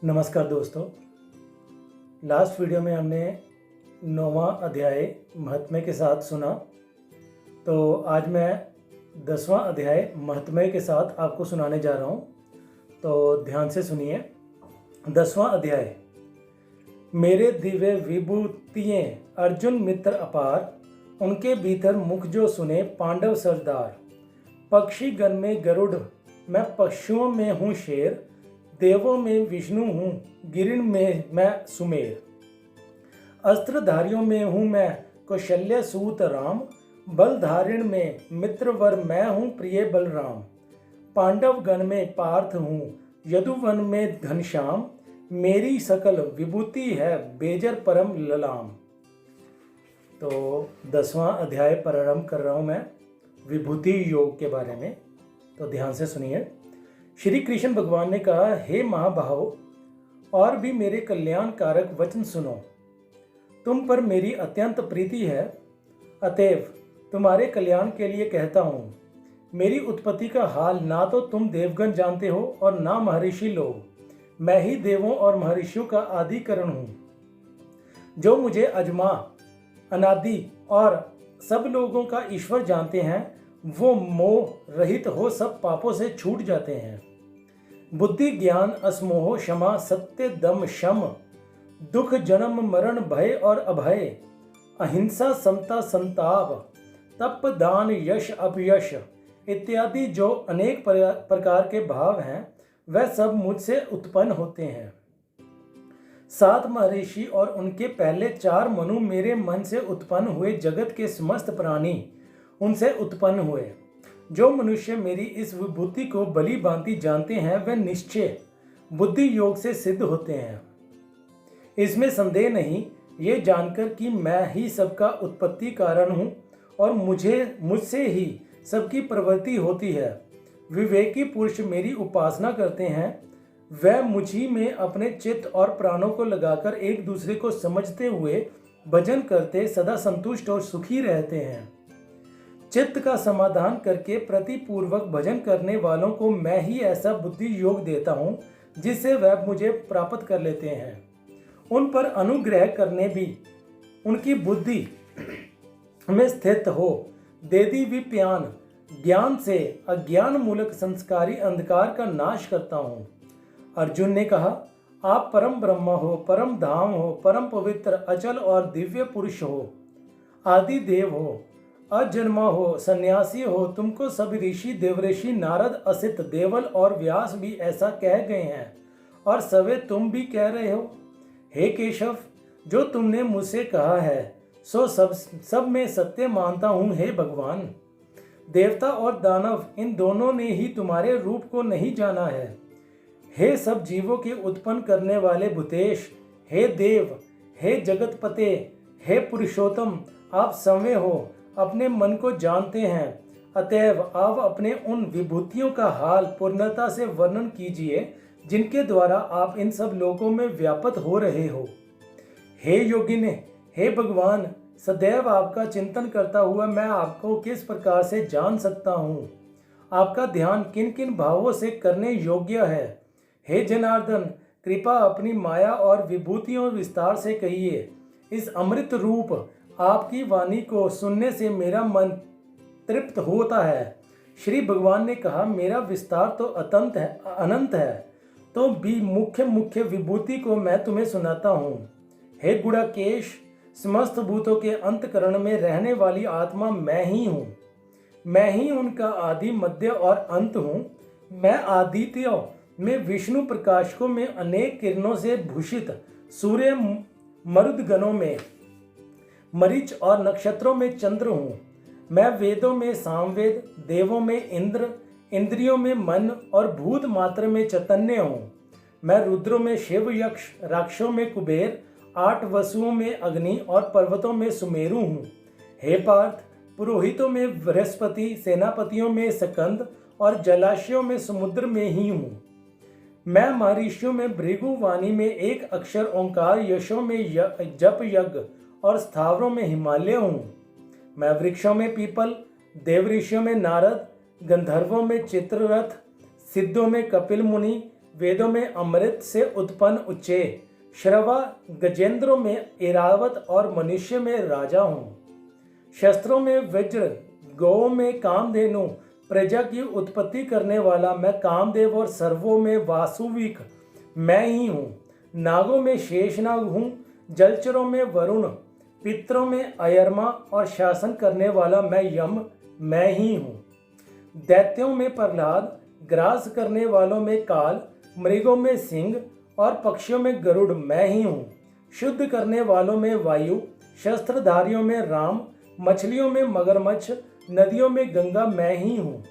नमस्कार दोस्तों। Last video में हमने 9वां अध्याय महात्म्य के साथ सुना, तो आज मैं 10वां अध्याय महात्म्य के साथ आपको सुनाने जा रहा हूँ। तो ध्यान से सुनिए। 10वां अध्याय। मेरे दिव्य विभूतियाँ अर्जुन मित्र अपार, उनके भीतर मुख जो सुने पांडव सरदार। पक्षी गण में गरुड़, मैं पशुओं में हूँ शेर। देवों में विष्णु हूँ, गिरिन में मैं सुमेर। अस्त्रधारियों में हूँ मैं कौशल्य सूत राम। बलधारिण में मित्रवर मैं हूँ प्रिय बलराम। पांडव गण में पार्थ हूँ, यदुवन में घनश्याम। मेरी सकल विभूति है बेजर परम ललाम। तो 10वां अध्याय प्रारंभ कर रहा हूँ मैं विभूति योग के बारे में। तो ध्यान से सुनिए। श्री कृष्ण भगवान ने कहा, हे महाभाव, और भी मेरे कल्याण कारक वचन सुनो। तुम पर मेरी अत्यंत प्रीति है, अतएव तुम्हारे कल्याण के लिए कहता हूँ। मेरी उत्पत्ति का हाल ना तो तुम देवगण जानते हो और ना महर्षि लोग। मैं ही देवों और महर्षियों का आदि कारण हूँ। जो मुझे अजमा, अनादि और सब लोगों का ईश्वर जानते हैं, वो मोह रहित हो सब पापों से छूट जाते हैं। बुद्धि ज्ञान असमोह क्षमा सत्य दम शम। दुख जन्म मरण भय और अभय। अहिंसा समता संताप। तप दान यश अपयश इत्यादि जो अनेक प्रकार के भाव हैं, वह सब मुझसे उत्पन्न होते हैं। 7 महर्षि और उनके पहले 4 मनु मेरे मन से उत्पन्न हुए। जगत के समस्त प्राणी उनसे उत्पन्न हुए। जो मनुष्य मेरी इस विभूति को भली भांति जानते हैं, वह निश्चय बुद्धि योग से सिद्ध होते हैं। इसमें संदेह नहीं, ये जानकर कि मैं ही सबका उत्पत्ति कारण हूँ और मुझसे ही सबकी प्रवृत्ति होती है। विवेकी पुरुष मेरी उपासना करते हैं। वह मुझी में अपने चित्त और प्राणों को लगाकर एक दूसरे को समझते हुए भजन करते सदा संतुष्ट और सुखी रहते हैं। चित्त का समाधान करके प्रतिपूर्वक भजन करने वालों को मैं ही ऐसा बुद्धि योग देता हूँ, जिससे वह मुझे प्राप्त कर लेते हैं। उन पर अनुग्रह करने भी उनकी बुद्धि में स्थित हो। देदी विप्यान ज्ञान से अज्ञान मूलक संस्कारी अंधकार का नाश करता हूँ। अर्जुन ने कहा, आप परम ब्रह्म हो, परम धाम हो, परम पवित्र अचल और दिव्य पुरुष हो, आदि देव हो, अजन्मा हो, सन्यासी हो। तुमको सब ऋषि देवऋषि नारद असित देवल और व्यास भी ऐसा कह गए हैं, और सवे तुम भी कह रहे हो। हे केशव, जो तुमने मुझसे कहा है सो सब में सत्य मानता हूँ। हे भगवान, देवता और दानव इन दोनों ने ही तुम्हारे रूप को नहीं जाना है। हे सब जीवों के उत्पन्न करने वाले भूतेश, हे देव, हे जगतपते, हे पुरुषोत्तम, आप संवय हो, अपने मन को जानते हैं। अतएव आप अपने उन विभूतियों का हाल पूर्णता से वर्णन कीजिए, जिनके द्वारा आप इन सब लोगों में व्याप्त हो रहे हो। हे योगिने, हे भगवान, सदैव आपका चिंतन करता हुआ मैं आपको किस प्रकार से जान सकता हूँ? आपका ध्यान किन किन भावों से करने योग्य है? हे जनार्दन, कृपा अपनी माया और विभूतियों विस्तार से कहिए। इस अमृत रूप आपकी वाणी को सुनने से मेरा मन तृप्त होता है। श्री भगवान ने कहा, मेरा विस्तार तो अनंत है, तो भी मुख्य मुख्य विभूति को मैं तुम्हें सुनाता हूँ। हे गुणाकेश, समस्त भूतों के अंतकरण में रहने वाली आत्मा मैं ही हूँ। मैं ही उनका आदि मध्य और अंत हूँ। मैं आदित्यों में विष्णु, प्रकाशकों में अनेक किरणों से भूषित, सूर्य मरुदगणों में मरीच और नक्षत्रों में चंद्र हूँ। मैं वेदों में सामवेद, देवों में इंद्र, इंद्रियों में मन और भूत मात्र में चैतन्य हूँ। मैं रुद्रों में शिव, यक्ष, राक्षसों में कुबेर, 8 वसुओं में अग्नि और पर्वतों में सुमेरु हूँ। हे पार्थ, पुरोहितों में बृहस्पति, सेनापतियों में स्कंद और जलाशयों में समुद्र में ही हूँ। मैं महर्षियों में भृगु, वाणी में एक अक्षर ओंकार, यशों में जप यज्ञ और स्थावरों में हिमालय हूँ। मैं वृक्षों में पीपल, देव ऋषियों में नारद, गंधर्वों में चित्ररथ, सिद्धों में कपिल मुनि, वेदों में अमृत से उत्पन्न उच्चे, श्रवा गजेंद्रों में ऐरावत और मनुष्य में राजा हूँ। शस्त्रों में वज्र, गौ में कामधेनु, प्रजा की उत्पत्ति करने वाला मैं कामदेव और सर्वों में वासुविक मैं ही हूँ। नागों में शेषनाग हूँ, जलचरों में वरुण, पितरों में अयरमा और शासन करने वाला मैं यम मैं ही हूँ। दैत्यों में प्रहलाद, ग्रास करने वालों में काल, मृगों में सिंह और पक्षियों में गरुड़ मैं ही हूँ। शुद्ध करने वालों में वायु, शस्त्रधारियों में राम, मछलियों में मगरमच्छ, नदियों में गंगा मैं ही हूँ।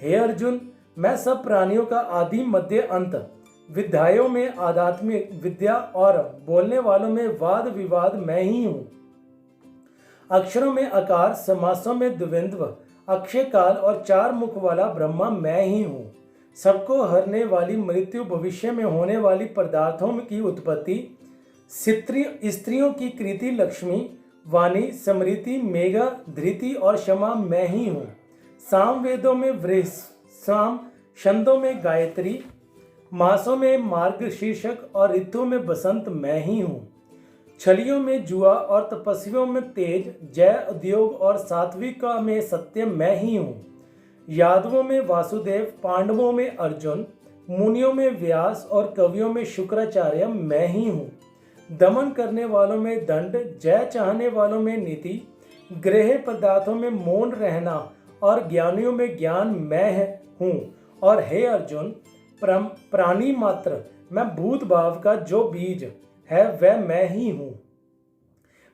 हे अर्जुन, मैं सब प्राणियों का आदि मध्य अंत, विद्याओं में आध्यात्मिक विद्या और बोलने वालों में वाद विवाद मैं ही हूँ। अक्षरों में आकार, समासों में द्वंद्व, अक्षय काल और चार मुख वाला ब्रह्मा मैं ही हूँ। सबको हरने वाली, मृत्यु भविष्य में होने वाली पदार्थों की उत्पत्ति, स्त्रियों की कृति लक्ष्मी, वाणी, स्मृति, मेघा, धृति और क्षमा मैं ही हूँ। साम वेदों में वृष, साम छंदों में गायत्री, मासों में मार्ग शीर्षक और ऋतुओं में बसंत मैं ही हूँ। छलियों में जुआ और तपस्वियों में तेज, जय, उद्योग और सात्विका में सत्य मैं ही हूँ। यादवों में वासुदेव, पांडवों में अर्जुन, मुनियों में व्यास और कवियों में शुक्राचार्य मैं ही हूँ। दमन करने वालों में दंड, जय चाहने वालों में नीति, ग्रह पदार्थों में मौन रहना और ज्ञानियों में ज्ञान मैं हूँ। और हे अर्जुन, प्राणी मात्र मैं भूत भाव का जो बीज है वह मैं ही हूँ।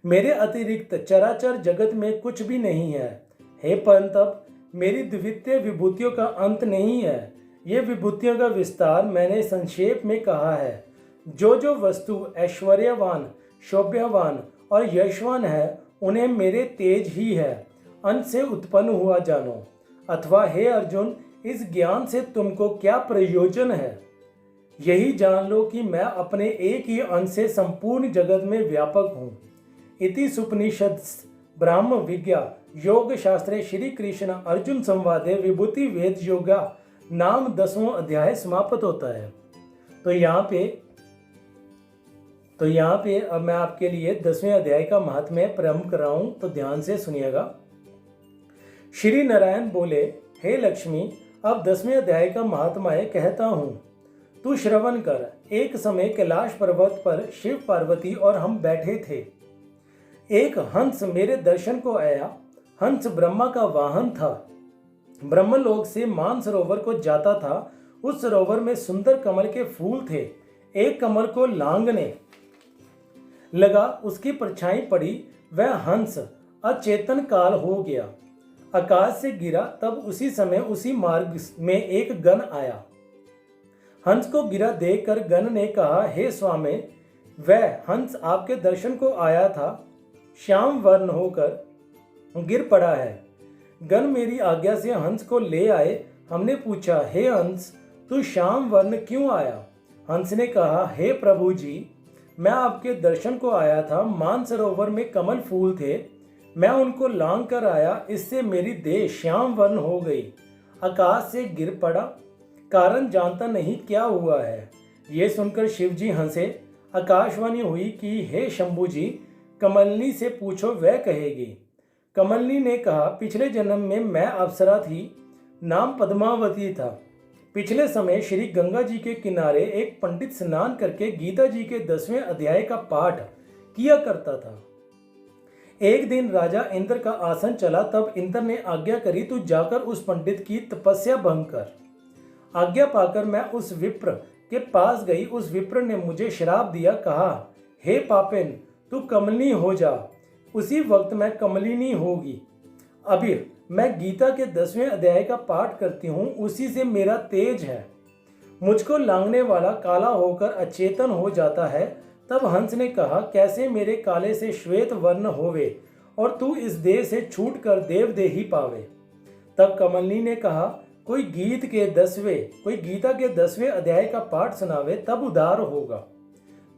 मेरे अतिरिक्त चराचर जगत में कुछ भी नहीं है। हे परंतप, मेरी द्वितीय विभूतियों का अंत नहीं है। ये विभूतियों का विस्तार मैंने संक्षेप में कहा है। जो वस्तु ऐश्वर्यवान, शोभ्यवान और यशवान है, उन्हें मेरे तेज ही है, अंत से उत्पन्न हुआ जानो। अथवा हे अर्जुन, इस ज्ञान से तुमको क्या प्रयोजन है? यही जान लो कि मैं अपने एक ही अंश से संपूर्ण जगत में व्यापक हूँ। इति सुपनिषद ब्राह्म विज्ञा योग शास्त्रे श्री कृष्ण अर्जुन संवादे विभूति वेद योगा नाम 10वां अध्याय समाप्त होता है। तो यहाँ पे अब मैं आपके लिए 10वें अध्याय का महात्म्य प्रारंभ कर रहा हूँ, तो ध्यान से सुनिएगा। श्री नारायण बोले, हे लक्ष्मी, अब 10वें अध्याय का महात्म्य कहता हूँ, तू श्रवण कर। एक समय कैलाश पर्वत पर शिव, पार्वती और हम बैठे थे। एक हंस मेरे दर्शन को आया। हंस ब्रह्मा का वाहन था। ब्रह्मलोक से मानसरोवर को जाता था। उस सरोवर में सुंदर कमल के फूल थे। एक कमल को लांघने लगा, उसकी परछाई पड़ी, वह हंस अचेतन काल हो गया, आकाश से गिरा। तब उसी समय उसी मार्ग में एक गण आया। हंस को गिरा देखकर गण ने कहा, हे स्वामी, वह हंस आपके दर्शन को आया था, श्याम वर्ण होकर गिर पड़ा है। गण मेरी आज्ञा से हंस को ले आए। हमने पूछा, हे हंस, तू श्याम वर्ण क्यों आया? हंस ने कहा, हे प्रभु जी, मैं आपके दर्शन को आया था। मानसरोवर में कमल फूल थे, मैं उनको लांघ कर आया, इससे मेरी देह श्याम वर्ण हो गई, आकाश से गिर पड़ा। कारण जानता नहीं क्या हुआ है। ये सुनकर शिव जी हंसे। आकाशवाणी हुई कि हे शंभु जी, कमलनी से पूछो, वह कहेगी। कमलनी ने कहा, पिछले जन्म में मैं अप्सरा थी, नाम पद्मावती था। पिछले समय श्री गंगा जी के किनारे एक पंडित स्नान करके गीता जी के 10वें अध्याय का पाठ किया करता था। एक दिन राजा इंद्र का आसन चला, तब इंद्र ने आज्ञा करी, तू जाकर उस पंडित की तपस्या भंग कर। आज्ञा पाकर मैं उस विप्र के पास गई। उस विप्र ने मुझे श्राप दिया, कहा, हे पापिन, तू कमलिनी हो जा। उसी वक्त मैं कमलिनी होगी। अभी मैं गीता के 10वें अध्याय का पाठ करती हूँ, उसी से मेरा तेज है। मुझको लांघने वाला काला होकर अचेतन हो जाता है। तब हंस ने कहा, कैसे मेरे काले से श्वेत वर्ण होवे और तू इस देह से छूट कर देव देही पावे। तब कमलिनी ने कहा, कोई गीता के 10वें अध्याय का पाठ सुनावे, तब उद्धार होगा।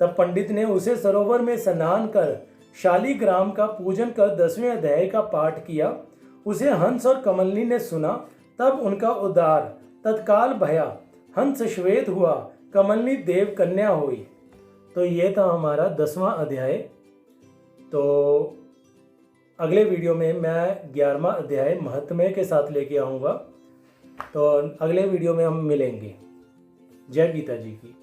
तब पंडित ने उसे सरोवर में स्नान कर शालिग्राम का पूजन कर 10वें अध्याय का पाठ किया। उसे हंस और कमलिनी ने सुना, तब उनका उद्धार तत्काल भया। हंस श्वेत हुआ, कमलनी देव कन्या हुई। तो ये था हमारा 10वां अध्याय। तो अगले वीडियो में मैं 11वां अध्याय महात्म्य के साथ लेके आऊँगा। तो अगले वीडियो में हम मिलेंगे। जय गीता जी की।